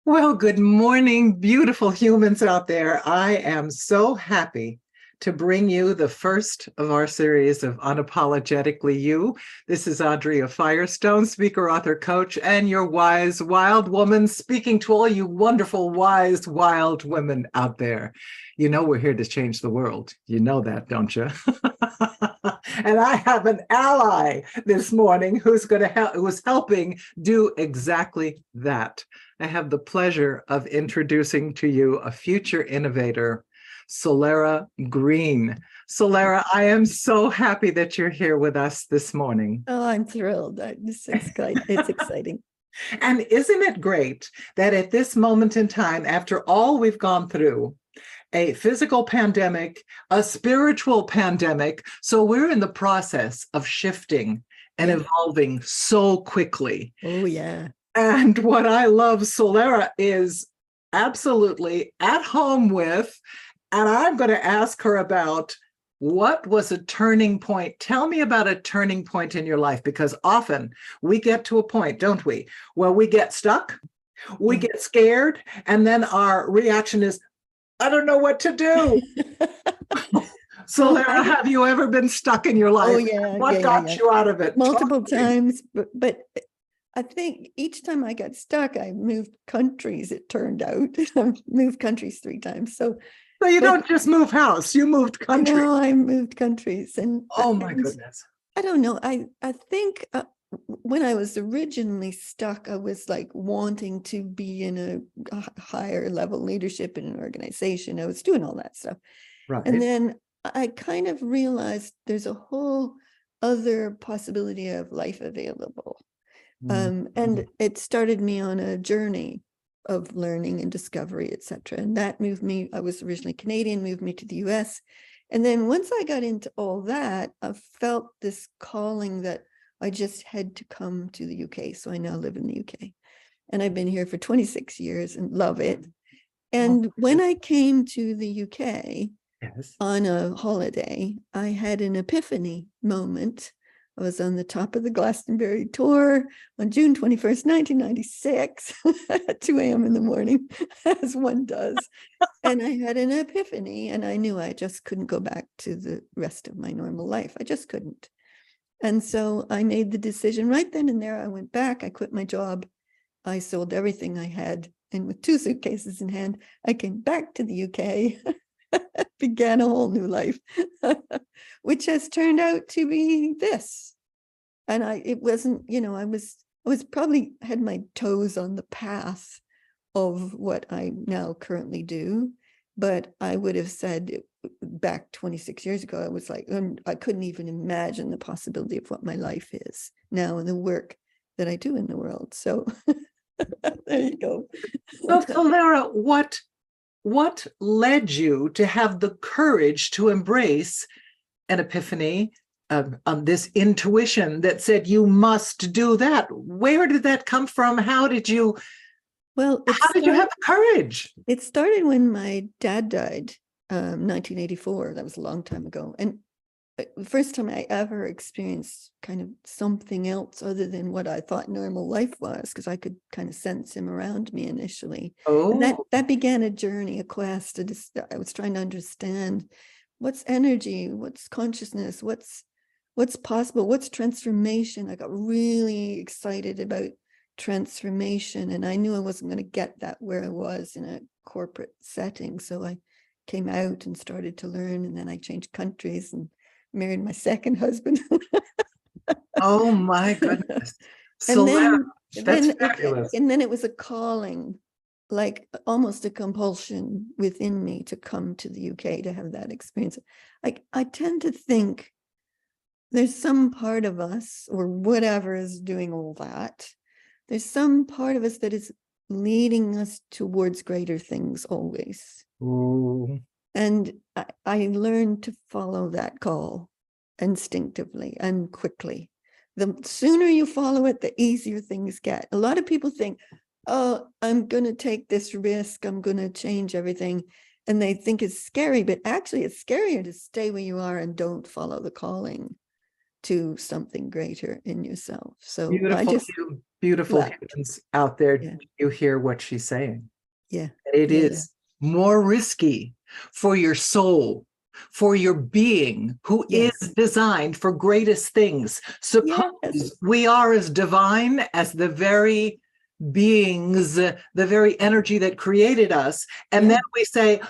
Well, good morning, beautiful humans out there. I am so happy to bring you the first of our series of Unapologetically You. This is Audrey Firestone, speaker, author, coach, and your wise, wild woman, speaking to all you wonderful, wise, wild women out there. You know, we're here to change the world. You know that, don't you? And I have an ally this morning who's going to help, who's helping do exactly that. I have the pleasure of introducing to you a future innovator, Soleira Green. Soleira, I am so happy that you're here with us this morning. Oh, I'm thrilled. It's exciting. It's exciting. And isn't it great that at this moment in time, after all we've gone through, a physical pandemic, a spiritual pandemic, so we're in the process of shifting and evolving so quickly. Oh, yeah. And what I love, Soleira is absolutely at home with, and I'm going to ask her about what was a turning point. Tell me about a turning point in your life, because often we get to a point, don't we, where we get stuck, we get scared, and then our reaction is, I don't know what to do. Soleira, have you ever been stuck in your life? Oh, yeah. What got you out of it? Multiple times, but I think each time I got stuck, I moved countries, it turned out. I moved countries 3 times. So you don't just move house, you moved countries. No, I moved countries. Oh my goodness. I don't know. I think when I was originally stuck, I was like wanting to be in a higher level leadership in an organization. I was doing all that stuff. Right. And then I kind of realized there's a whole other possibility of life available. And it started me on a journey of learning and discovery, etc. And that moved me, I was originally Canadian, moved me to the US. And then once I got into all that, I felt this calling that I just had to come to the UK. So I now live in the UK. And I've been here for 26 years and love it. And when I came to the UK on a holiday, I had an epiphany moment. I was on the top of the Glastonbury tour on June 21st, 1996, at 2 a.m. in the morning, as one does. And I had an epiphany, and I knew I just couldn't go back to the rest of my normal life. I just couldn't. And so I made the decision right then and there. I went back, I quit my job. I sold everything I had. And with 2 suitcases in hand, I came back to the UK. Began a whole new life, which has turned out to be this. And it wasn't, I was probably had my toes on the path of what I now currently do. But I would have said back 26 years ago, I was like, I couldn't even imagine the possibility of what my life is now and the work that I do in the world. So there you go. So, Soleira, what led you to have the courage to embrace an epiphany, this intuition that said you must do that? Where did that come from? How did you have the courage? It started when my dad died, 1984. That was a long time ago. And the first time I ever experienced kind of something else other than what I thought normal life was, because I could kind of sense him around me initially. And that began a journey, a quest. I was trying to understand what's energy, what's consciousness, what's possible, what's transformation. I got really excited about transformation, and I knew I wasn't going to get that where I was in a corporate setting. So I came out and started to learn, and then I changed countries and married my second husband. Oh my goodness. And that's fabulous. And then it was a calling, like almost a compulsion within me to come to the UK to have that experience. I tend to think there's some part of us, or whatever is doing all that, there's some part of us that is leading us towards greater things always. Ooh. And I learned to follow that call instinctively and quickly. The sooner you follow it, the easier things get. A lot of people think, oh, I'm going to take this risk, I'm going to change everything. And they think it's scary, but actually it's scarier to stay where you are and don't follow the calling to something greater in yourself. So I Beautiful, just beautiful left. humans out there. Yeah, You hear what she's saying. yeah, It yeah, is more risky for your soul, for your being, who is yes, designed for greatest things. Suppose yes, we are as divine as the very beings, the very energy that created us. And then yeah, we say,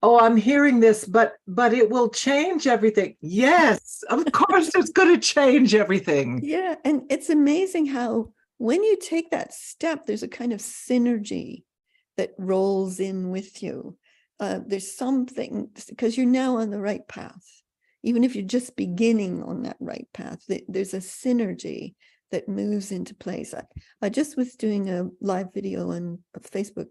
oh, I'm hearing this, but it will change everything. Yes, of course it's going to change everything. yeah. And it's amazing how when you take that step, there's a kind of synergy that rolls in with you. There's something, because you're now on the right path. Even if you're just beginning on that right path, there's a synergy that moves into place. I just was doing a live video on Facebook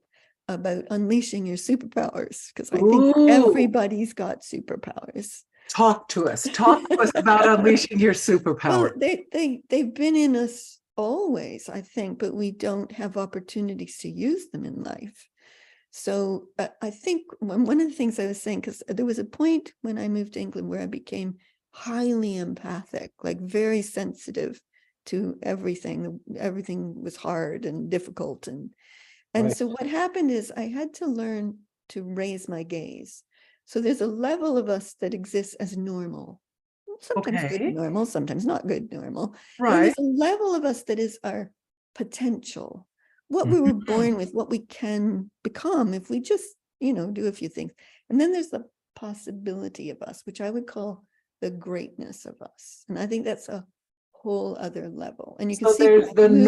about unleashing your superpowers, because I think Ooh, everybody's got superpowers. talk to us. Talk to us about unleashing your superpower. Well, they've been in us always, I think, but we don't have opportunities to use them in life. So I think one of the things I was saying, because there was a point when I moved to England where I became highly empathic, like very sensitive to everything. Everything was hard and difficult. And Right. so what happened is I had to learn to raise my gaze. So there's a level of us that exists as normal. Sometimes good Okay. normal, sometimes not good normal. Then Right. there's a level of us that is our potential, what we were Mhm. born with, what we can become if we just, do a few things. And then there's the possibility of us, which I would call the greatness of us. And I think that's a whole other level. And you can So see there's by moving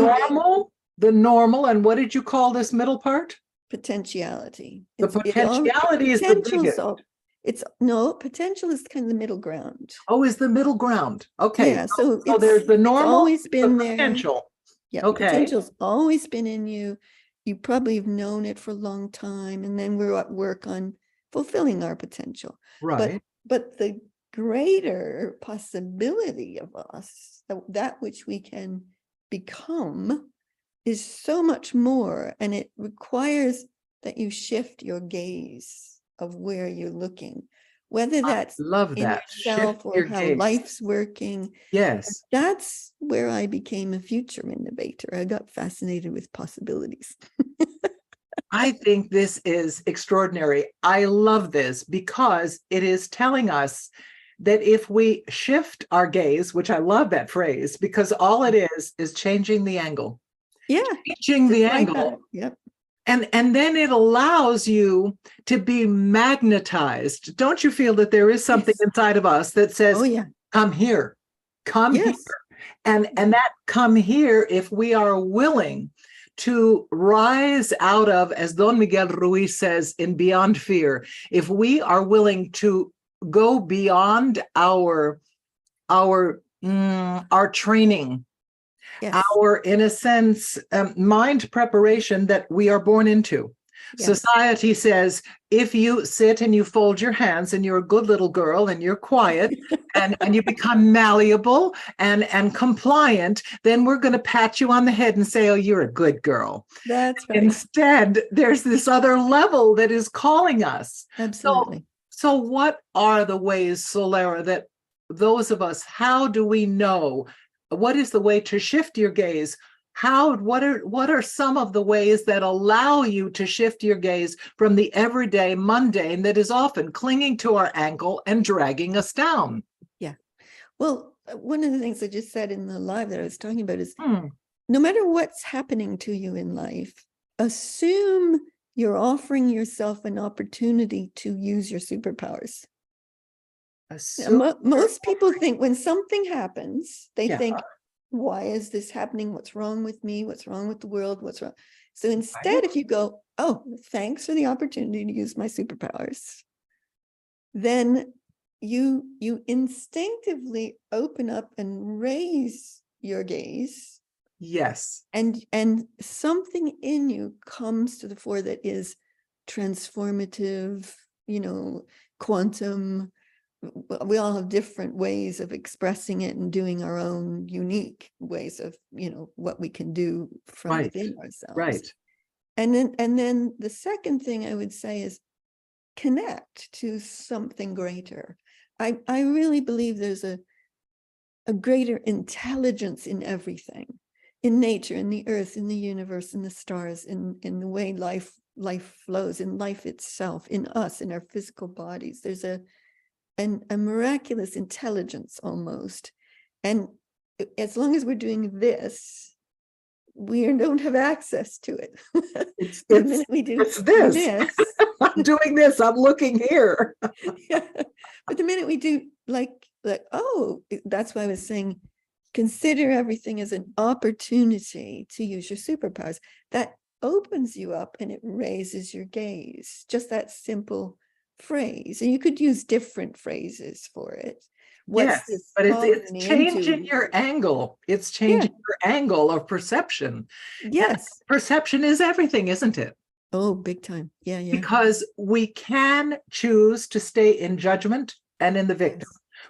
the normal, and what did you call this middle part? potentiality. The It all potentiality is the potential's biggest. all it's no potential is kind of the middle ground. Oh, is the middle ground. Okay. Yeah, so So there's the it's normal, always the been there. potential. Yeah, Okay. potential's always been in you. You probably have known it for a long time, and then we're at work on fulfilling our potential. But Right. the greater possibility of us, that which we can become, is so much more, and it requires that you shift your gaze of where you're looking, whether that's Love in that. Shift yourself or your how gaze. life's working. Yes. That's where I became a future innovator. I got fascinated with possibilities. I think this is extraordinary. I love this because it is telling us that if we shift our gaze, which I love that phrase, because all it is changing the angle, Yeah, changing the just like that. angle. Yep. And then it allows you to be magnetized. Don't you feel that there is something Yes. inside of us that Oh says, yeah. come here, come here. Yes. And that come here, if we are willing to rise out of, as Don Miguel Ruiz says in Beyond Fear, if we are willing to go beyond our training, Yes. in a sense, mind preparation that we are born into. Yes. Society says, if you sit and you fold your hands and you're a good little girl and you're quiet and you become malleable and compliant, then we're going to pat you on the head and say, oh, you're a good girl. That's right. Instead, there's this other level that is calling us. Absolutely. So what are the ways, Soleira, that those of us, how do we know? What is the way to shift your gaze? What are some of the ways that allow you to shift your gaze from the everyday mundane that is often clinging to our ankle and dragging us down? Yeah. Well, one of the things I just said in the live that I was talking about is Hmm. no matter what's happening to you in life, assume you're offering yourself an opportunity to use your superpowers. Most people think when something happens, they Yeah, think, why is this happening? What's wrong with me? What's wrong with the world? What's wrong? So right. instead, if you go, oh, thanks for the opportunity to use my superpowers, then you instinctively open up and raise your gaze, Yes. and something in you comes to the fore that is transformative, quantum. We all have different ways of expressing it and doing our own unique ways of, what we can do from Right. within ourselves. Right. And then the second thing I would say is connect to something greater. I really believe there's a greater intelligence in everything, in nature, in the earth, in the universe, in the stars, in the way life flows, in life itself, in us, in our physical bodies. There's a miraculous intelligence almost. And as long as we're doing this, we don't have access to it. The minute we do this, I'm doing this, I'm looking here. yeah. But the minute we do like, oh, that's why I was saying, consider everything as an opportunity to use your superpowers. That opens you up and it raises your gaze. Just that simple phrase. And you could use different phrases for it. Yes, but it's changing your angle. It's changing your angle of perception. Yes. And perception is everything, isn't it? Oh, big time. Yeah. Because we can choose to stay in judgment and in the victim.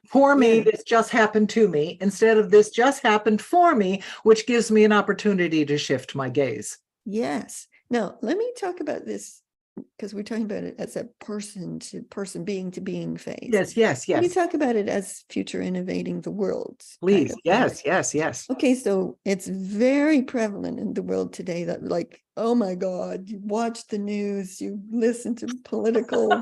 For me, this just happened to me, instead of this just happened for me, which gives me an opportunity to shift my gaze. Yes. Now, let me talk about this, because we're talking about it as a person to person, being to being phase. Yes. Let me talk about it as future innovating the world. Please. Yes. Okay, so it's very prevalent in the world today that, like, oh my God, you watch the news, you listen to political,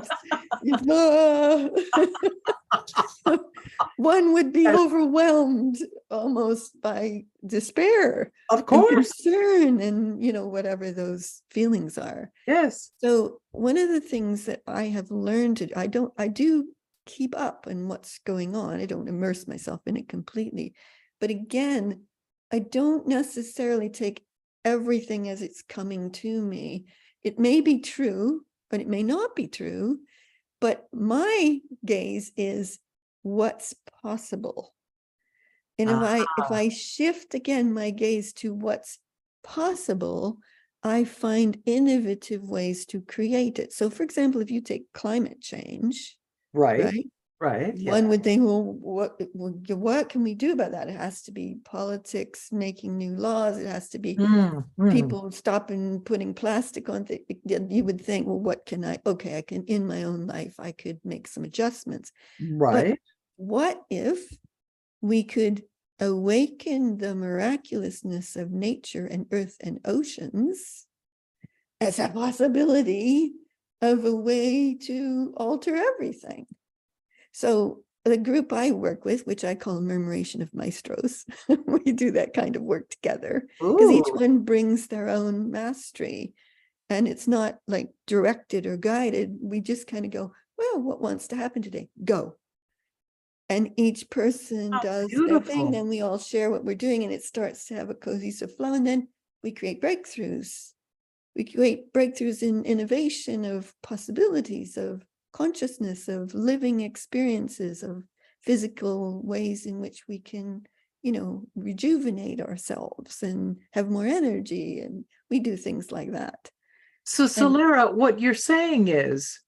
one would be overwhelmed almost by despair, of course, and concern, and whatever those feelings are. Yes. So one of the things that I have learned to, I do keep up on what's going on. I don't immerse myself in it completely, but again, I don't necessarily take everything as it's coming to me. It may be true, but it may not be true. But my gaze is what's possible. And if I shift again my gaze to what's possible, I find innovative ways to create it. So for example, if you take climate change, right? One would think, well, what can we do about that? It has to be politics making new laws. It has to be people stopping putting plastic on things. You would think, well, what can I can, in my own life, I could make some adjustments. But what if we could awaken the miraculousness of nature and earth and oceans as a possibility of a way to alter everything? So the group I work with, which I call Murmuration of Maestros, we do that kind of work together because each one brings their own mastery, and it's not like directed or guided. We just kind of go, well, what wants to happen today? Go. And each person does their thing. Then we all share what we're doing, and it starts to have a cohesive flow. And then we create breakthroughs. We create breakthroughs in innovation of possibilities, of consciousness, of living experiences, of physical ways in which we can, rejuvenate ourselves and have more energy. And we do things like that. So, Soleira, what you're saying is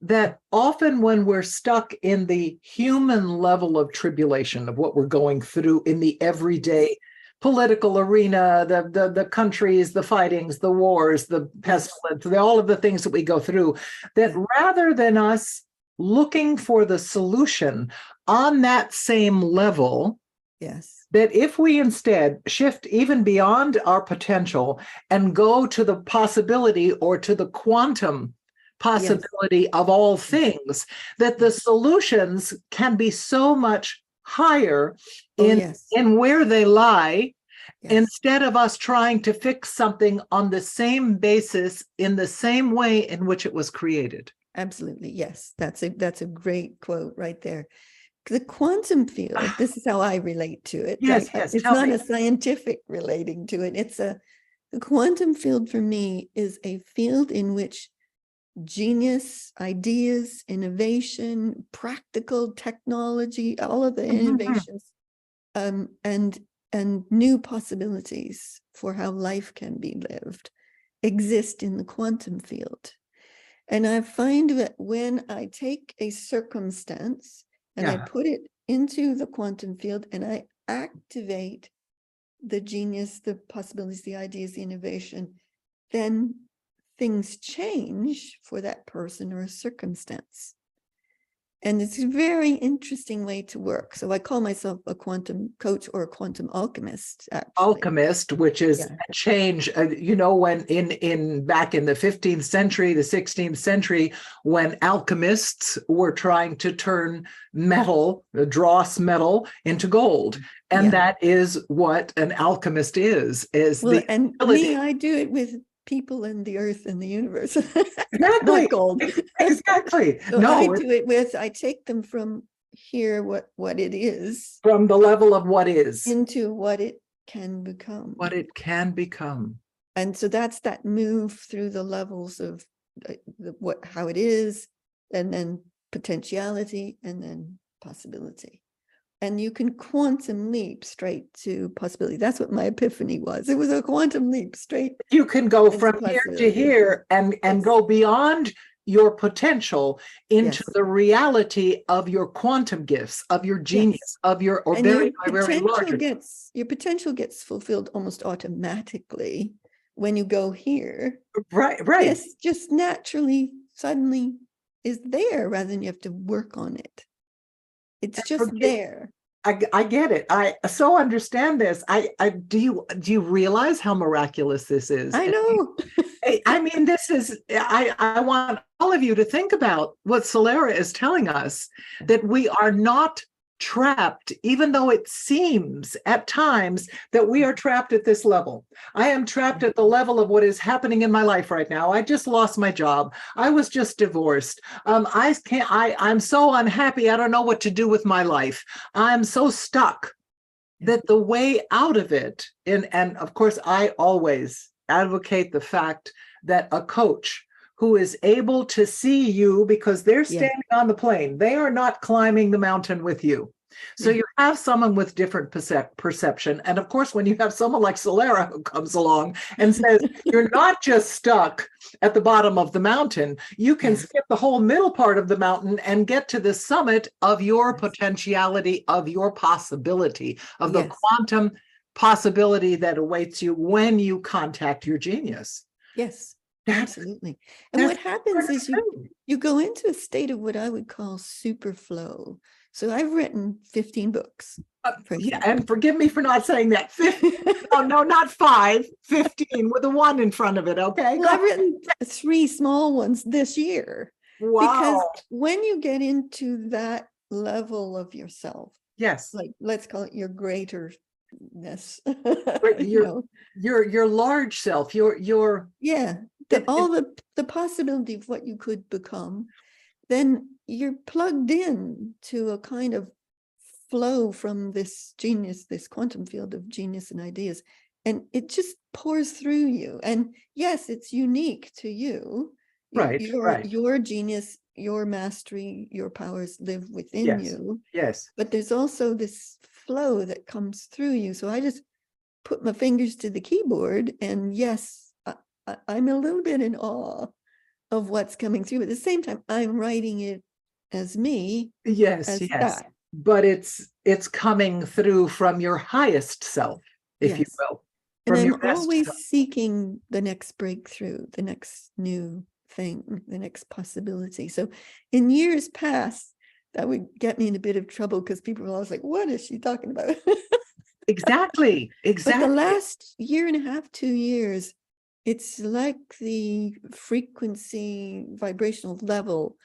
that often when we're stuck in the human level of tribulation of what we're going through in the everyday political arena, the countries, the fightings, the wars, the pestilence, all of the things that we go through, that rather than us looking for the solution on that same level, that if we instead shift even beyond our potential and go to the possibility or to the quantum possibility of all things, that the solutions can be so much higher in where they lie, instead of us trying to fix something on the same basis in the same way in which it was created. Absolutely. Yes. That's a great quote right there. The quantum field, this is how I relate to it. It's not a scientific relating to it. The quantum field for me is a field in which genius, ideas, innovation, practical technology, all of the innovations, and new possibilities for how life can be lived exist in the quantum field. And I find that when I take a circumstance and I put it into the quantum field and I activate the genius, the possibilities, the ideas, the innovation, then things change for that person or a circumstance. And it's a very interesting way to work. So I call myself a quantum coach or a quantum alchemist, actually. Alchemist, which is a change, when in back in the 15th century, the 16th century, when alchemists were trying to turn metal, dross metal into gold. And that is what an alchemist is well, the and ability. me, I do it with people and the earth and the universe. Exactly. Not gold. Exactly. So No, I take them from here, what it is, from the level of what is into what it can become. What it can become. And so that's that move through the levels of how it is, and then potentiality, and then possibility. And you can quantum leap straight to possibility. That's what my epiphany was. It was a quantum leap straight. You can go from here to here and go beyond your potential into the reality of your quantum gifts, of your genius, of your very large. Your potential gets fulfilled almost automatically when you go here. Right. This just naturally, suddenly is there, rather than you have to work on it. It's just there. I get it. I so understand this. Do you realize how miraculous this is? I know. I mean, this is, I want all of you to think about what Soleira is telling us, that we are not trapped, even though it seems at times that we are trapped at this level. I am trapped at the level of what is happening in my life right now. I just lost my job. I was just divorced. I'm so unhappy. I don't know what to do with my life. I'm so stuck that the way out of it, and of course, I always advocate the fact that a coach who is able to see you, because they're standing on the plane, they are not climbing the mountain with you. So you have someone with different perception. And of course, when you have someone like Soleira who comes along and says, you're not just stuck at the bottom of the mountain, you can skip the whole middle part of the mountain and get to the summit of your potentiality, of your possibility, of the quantum possibility that awaits you when you contact your genius. Yes. Absolutely. And what happens is you go into a state of what I would call super flow. So I've written 15 books. And forgive me for not saying that. 15, no, not 5, 15 with a 1 in front of it. Okay. Well, I've written 3 small ones this year. Wow. Because when you get into that level of yourself, like let's call it your greaterness, your large self, your all the possibility of what you could become, then you're plugged in to a kind of flow from this genius, this quantum field of genius and ideas, and it just pours through you. And yes, it's unique to you. Your genius, your mastery, your powers live within you. Yes. But there's also this flow that comes through you. So I just put my fingers to the keyboard, and I'm a little bit in awe of what's coming through. But at the same time, I'm writing it as me. That. But it's coming through from your highest self, if you will. And I'm always seeking the next breakthrough, the next new thing, the next possibility. So in years past, that would get me in a bit of trouble, because people were always like, what is she talking about? Exactly. But the last year and a half, 2 years, it's like the frequency, vibrational level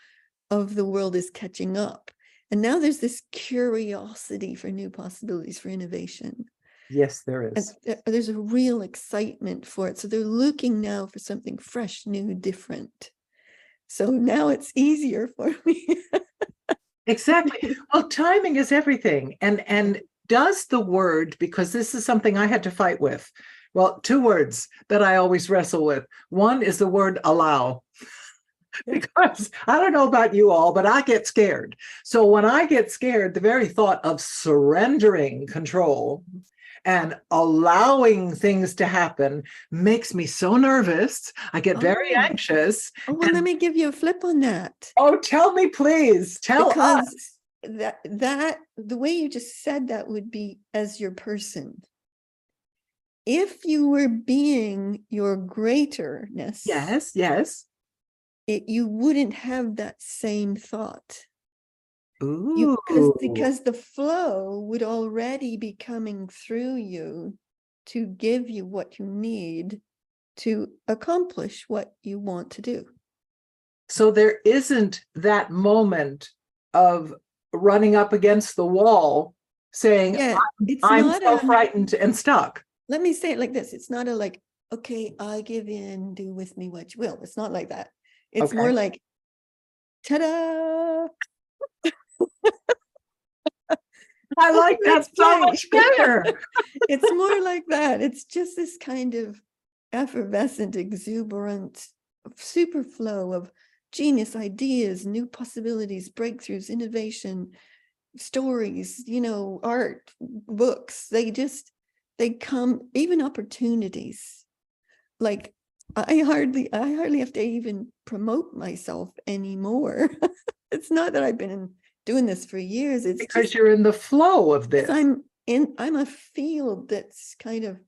of the world is catching up. And now there's this curiosity for new possibilities, for innovation. Yes, there is. And there's a real excitement for it. So they're looking now for something fresh, new, different. So now it's easier for me. Exactly. Well, timing is everything. And does the word, because this is something I had to fight with. Well, 2 words that I always wrestle with. One is the word allow. Because I don't know about you all, but I get scared. So when I get scared, the very thought of surrendering control and allowing things to happen makes me so nervous. I get very anxious. Well, let me give you a flip on that. Oh, tell me, please. Tell us. That the way you just said that would be as your person. If you were being your greaterness. Yes. You wouldn't have that same thought. Ooh. Because the flow would already be coming through you to give you what you need to accomplish what you want to do. So there isn't that moment of running up against the wall saying, Yeah, it's I'm not so a, frightened and stuck. let me say it like this. It's not a like, okay, I give in, do with me what you will. It's not like that. It's Okay. more like, ta-da! I like that Let's so play. much better. It's more like that. It's just this kind of effervescent, exuberant superflow of genius ideas, new possibilities, breakthroughs, innovation, stories, art, books. They come, even opportunities. Like I hardly have to even promote myself anymore. It's not that I've been doing this for years. It's Because just you're in the flow of this. I'm a field that's kind of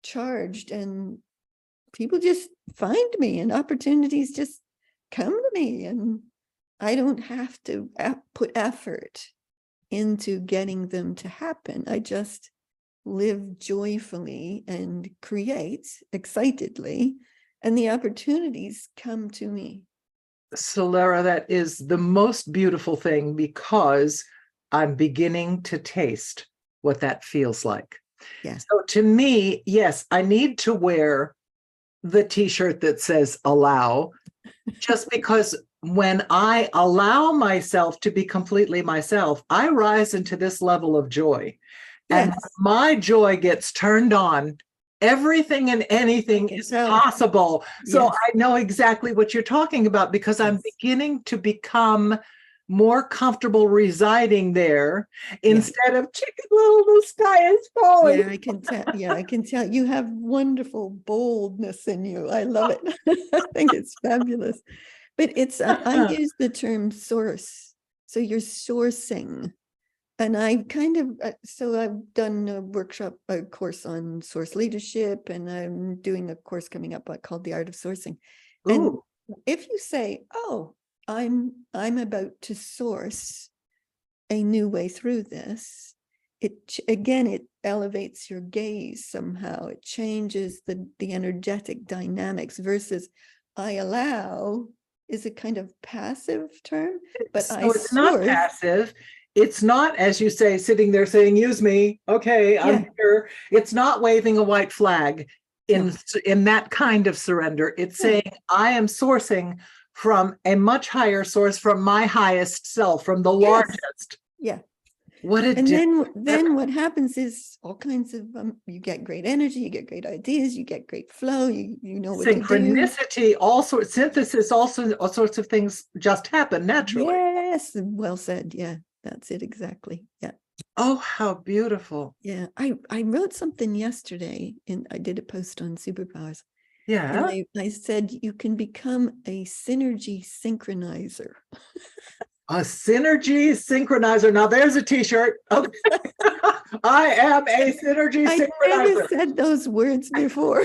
charged, and people just find me and opportunities just come to me, and I don't have to put effort into getting them to happen. I just live joyfully and create excitedly, and the opportunities come to me. Soleira, that is the most beautiful thing, because I'm beginning to taste what that feels like. Yeah. So to me, yes, I need to wear the t-shirt that says allow, just because when I allow myself to be completely myself, I rise into this level of joy. And Yes. my joy gets turned on. Everything and anything is possible. So Yes. I know exactly what you're talking about, because I'm beginning to become more comfortable residing there instead of chicken little, the sky is falling. Yeah, I can tell. Yeah, I can tell. You have wonderful boldness in you. I love it. I think it's fabulous. But it's, I use the term source. So you're sourcing. And I kind of, so I've done a course on source leadership, and I'm doing a course coming up called The Art of Sourcing. And Ooh. if you say, oh, I'm about to source a new way through this, it elevates your gaze somehow. It changes the energetic dynamics, versus I allow is a kind of passive term, but So I it's not source. passive. It's not, as you say, sitting there saying, use me. Okay, I'm here. It's not waving a white flag in that kind of surrender. It's saying, I am sourcing from a much higher source, from my highest self, from the largest. Yeah. What a And then what happens is all kinds of you get great energy, you get great ideas, you get great flow, you know what to do. Synchronicity, all sorts, synthesis, also all sorts of things just happen naturally. Yes, well said. Yeah, that's it exactly. Yeah. Oh, how beautiful. Yeah, I wrote something yesterday, and I did a post on superpowers. Yeah. And I said you can become a synergy synchronizer. A synergy synchronizer. Now there's a t-shirt. Okay. I am a synergy synchronizer. I never said those words before.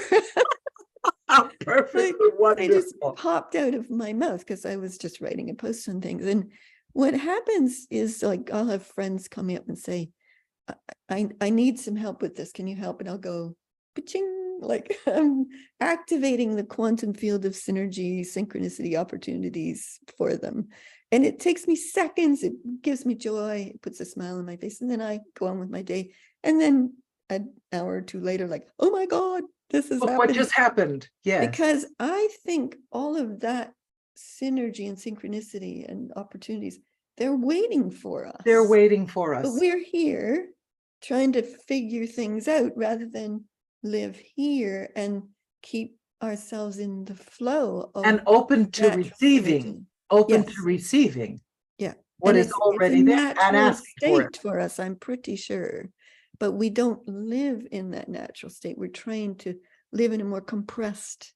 Perfectly wonderful. They just popped out of my mouth because I was just writing a post on things. And what happens is, like, I'll have friends come up and say, I need some help with this. Can you help? And I'll go, pa-ching, like I'm activating the quantum field of synergy, synchronicity, opportunities for them. And it takes me seconds. It gives me joy. It puts a smile on my face. And then I go on with my day. And then an hour or two later, like, oh my God, this is happening. What just happened? Yes. Because I think all of that synergy and synchronicity and opportunities, they're waiting for us. They're waiting for us. But we're here trying to figure things out rather than live here and keep ourselves in the flow of and open to receiving. synergy. Open to receiving. Yeah. What is already there and asking for it. For us, I'm pretty sure. But we don't live in that natural state. We're trying to live in a more compressed,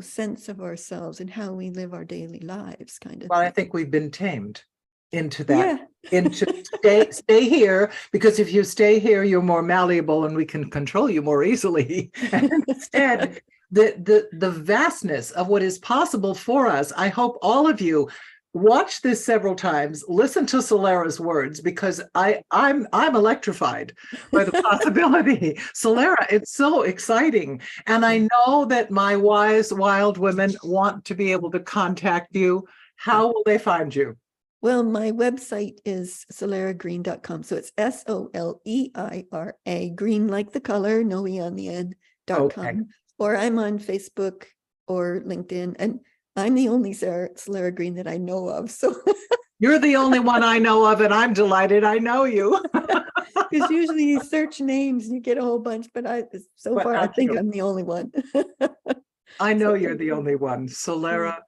sense of ourselves and how we live our daily lives, kind of. Well, thing. I think we've been tamed into that, into stay here, because if you stay here, you're more malleable and we can control you more easily. And instead, the vastness of what is possible for us, I hope all of you watch this several times, listen to Soleira's words, because I'm electrified by the possibility. Soleira, it's so exciting. And I know that my wise wild women want to be able to contact you. How will they find you? Well, my website is soleiragreen.com. So it's Soleira, green like the color, no E on the end, .com. Okay. Or I'm on Facebook or LinkedIn. And I'm the only Soleira Green that I know of. So You're the only one I know of, and I'm delighted I know you. because usually you search names and you get a whole bunch, but so But far I not think you. I'm the only one. I know So you're thank the you. only one. Soleira,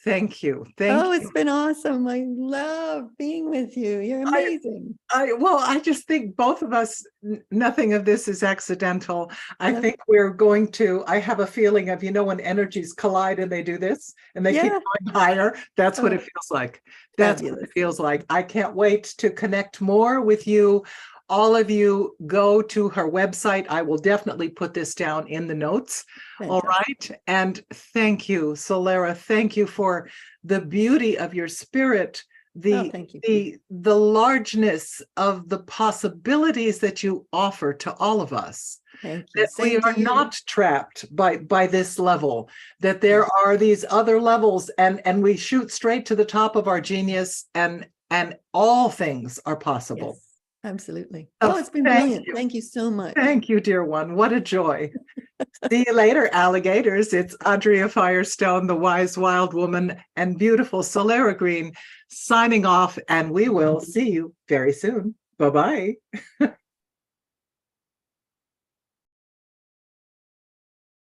thank you. Thank Oh, you. it's been awesome. I love being with you. You're amazing. I just think both of us, nothing of this is accidental. I No. think we're going to, I have a feeling of, when energies collide and they do this and they keep Yeah. going higher, that's what Oh, it feels like. That's what fabulous. it feels like. I can't wait to connect more with you. All of you go to her website. I will definitely put this down in the notes. All Fantastic. right. And thank you, Soleira. Thank you for the beauty of your spirit, Oh, the thank you. the largeness of the possibilities that you offer to all of us, Thank you. that we Same to are you. not trapped by this level, that there are these other levels, and we shoot straight to the top of our genius, and all things are possible. Yes, absolutely. So Oh, it's been thank brilliant. you. Thank you so much. Thank you, dear one. What a joy. See you later, alligators. It's Andrea Firestone, the wise wild woman, and beautiful Soleira Green signing off, and we will see you very soon. Bye-bye.